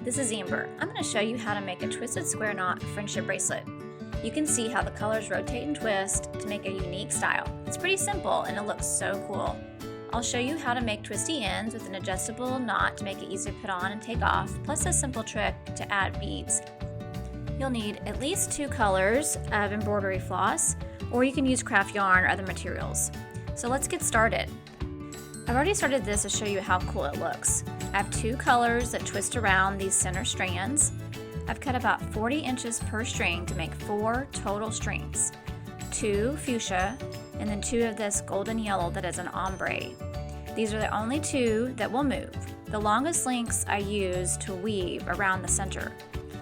this is Amber. I'm going to show you how to make a twisted square knot friendship bracelet. You can see how the colors rotate and twist to make a unique style. It's pretty simple and it looks so cool. I'll show you how to make twisty ends with an adjustable knot to make it easy to put on and take off, plus a simple trick to add beads. You'll need at least 2 colors of embroidery floss, or you can use craft yarn or other materials. So let's get started. I've already started this to show you how cool it looks. I have 2 colors that twist around these center strands. I've cut about 40 inches per string to make 4 total strings. 2 fuchsia, and then 2 of this golden yellow that is an ombre. These are the only 2 that will move. The longest lengths I use to weave around the center.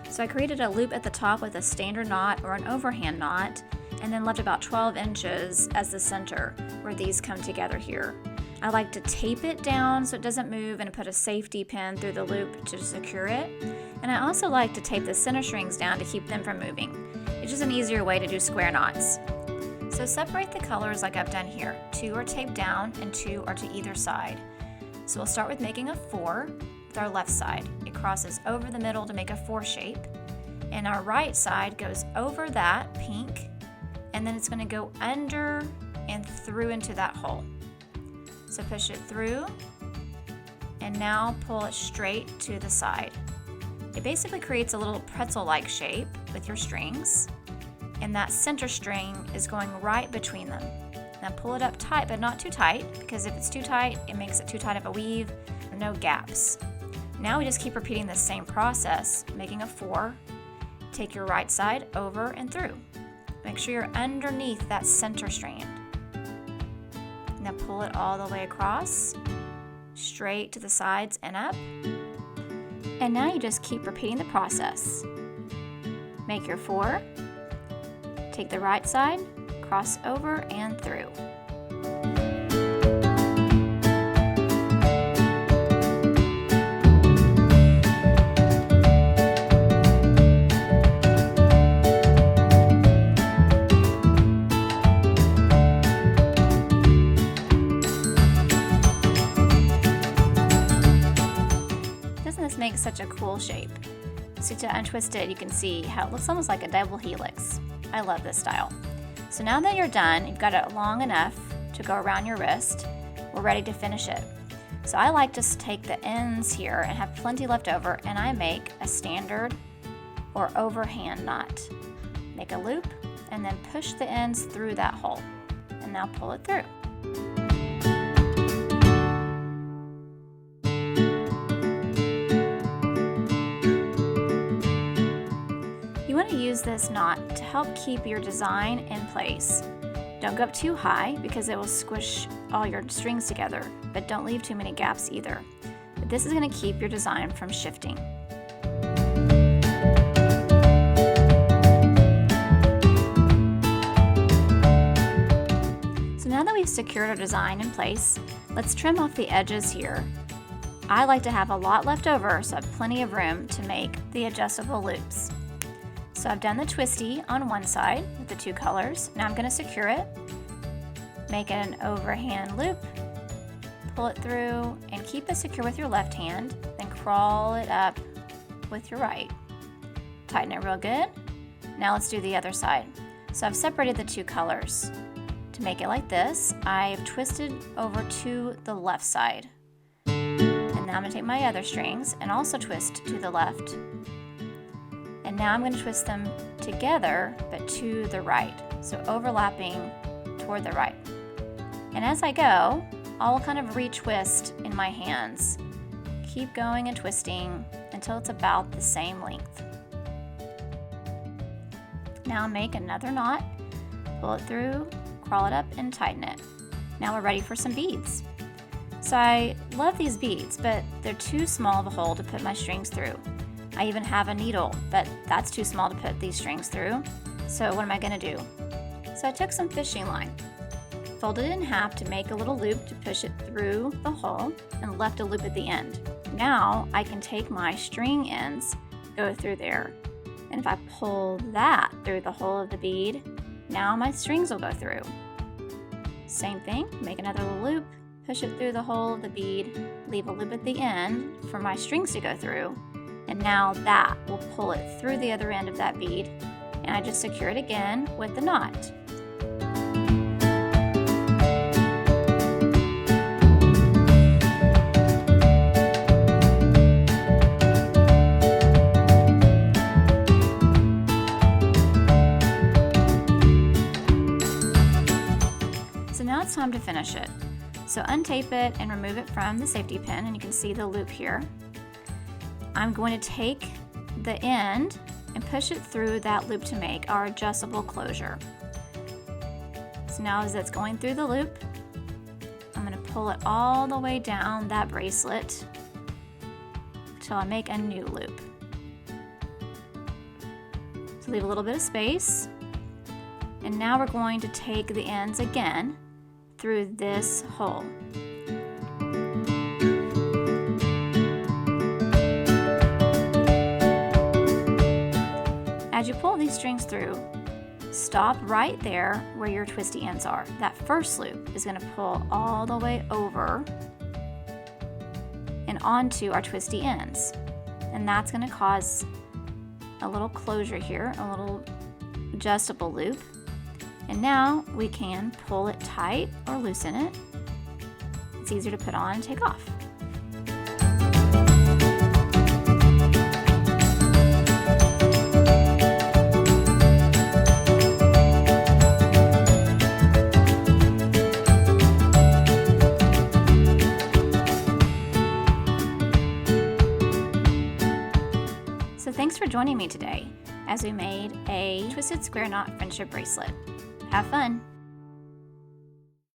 So I created a loop at the top with a standard knot or an overhand knot, and then left about 12 inches as the center where these come together here. I like to tape it down so it doesn't move and put a safety pin through the loop to secure it. And I also like to tape the center strings down to keep them from moving. It's just an easier way to do square knots. So separate the colors like I've done here. 2 are taped down and 2 are to either side. So we'll start with making a 4 with our left side. It crosses over the middle to make a 4 shape. And our right side goes over that pink, and then it's going to go under and through into that hole. So push it through, and now pull it straight to the side. It basically creates a little pretzel-like shape with your strings, and that center string is going right between them. Now pull it up tight, but not too tight, because if it's too tight, it makes it too tight of a weave, no gaps. Now we just keep repeating the same process, making a 4. Take your right side over and through. Make sure you're underneath that center strand. Now pull it all the way across, straight to the sides and up. And now you just keep repeating the process. Make your 4, take the right side, cross over and through. Makes such a cool shape. So to untwist it, you can see how it looks almost like a double helix. I love this style. So now that you're done, you've got it long enough to go around your wrist, we're ready to finish it. So I like to take the ends here and have plenty left over, and I make a standard or overhand knot. Make a loop and then push the ends through that hole, and now pull it through. Use this knot to help keep your design in place. Don't go up too high because it will squish all your strings together, but don't leave too many gaps either. But this is going to keep your design from shifting. So now that we've secured our design in place, let's trim off the edges here. I like to have a lot left over so I have plenty of room to make the adjustable loops. So I've done the twisty on one side with the 2 colors. Now I'm going to secure it, make an overhand loop, pull it through, and keep it secure with your left hand, then crawl it up with your right. Tighten it real good. Now let's do the other side. So I've separated the 2 colors. To make it like this, I've twisted over to the left side. And now I'm going to take my other strings and also twist to the left. And now I'm going to twist them together, but to the right, so overlapping toward the right. And as I go, I'll kind of retwist in my hands. Keep going and twisting until it's about the same length. Now make another knot, pull it through, crawl it up, and tighten it. Now we're ready for some beads. So I love these beads, but they're too small of a hole to put my strings through. I even have a needle, but that's too small to put these strings through. So what am I going to do? So I took some fishing line, folded it in half to make a little loop to push it through the hole, and left a loop at the end. Now I can take my string ends, go through there, and if I pull that through the hole of the bead, now my strings will go through. Same thing, make another little loop, push it through the hole of the bead, leave a loop at the end for my strings to go through, And now that will pull it through the other end of that bead, and I just secure it again with the knot. So now it's time to finish it. So untape it and remove it from the safety pin, and you can see the loop here. I'm going to take the end and push it through that loop to make our adjustable closure. So now as it's going through the loop, I'm going to pull it all the way down that bracelet until I make a new loop. So leave a little bit of space, and now we're going to take the ends again through this hole. As you pull these strings through, stop right there where your twisty ends are. That first loop is going to pull all the way over and onto our twisty ends. And that's going to cause a little closure here, a little adjustable loop. And now we can pull it tight or loosen it. It's easier to put on and take off. So thanks for joining me today as we made a twisted square knot friendship bracelet. Have fun!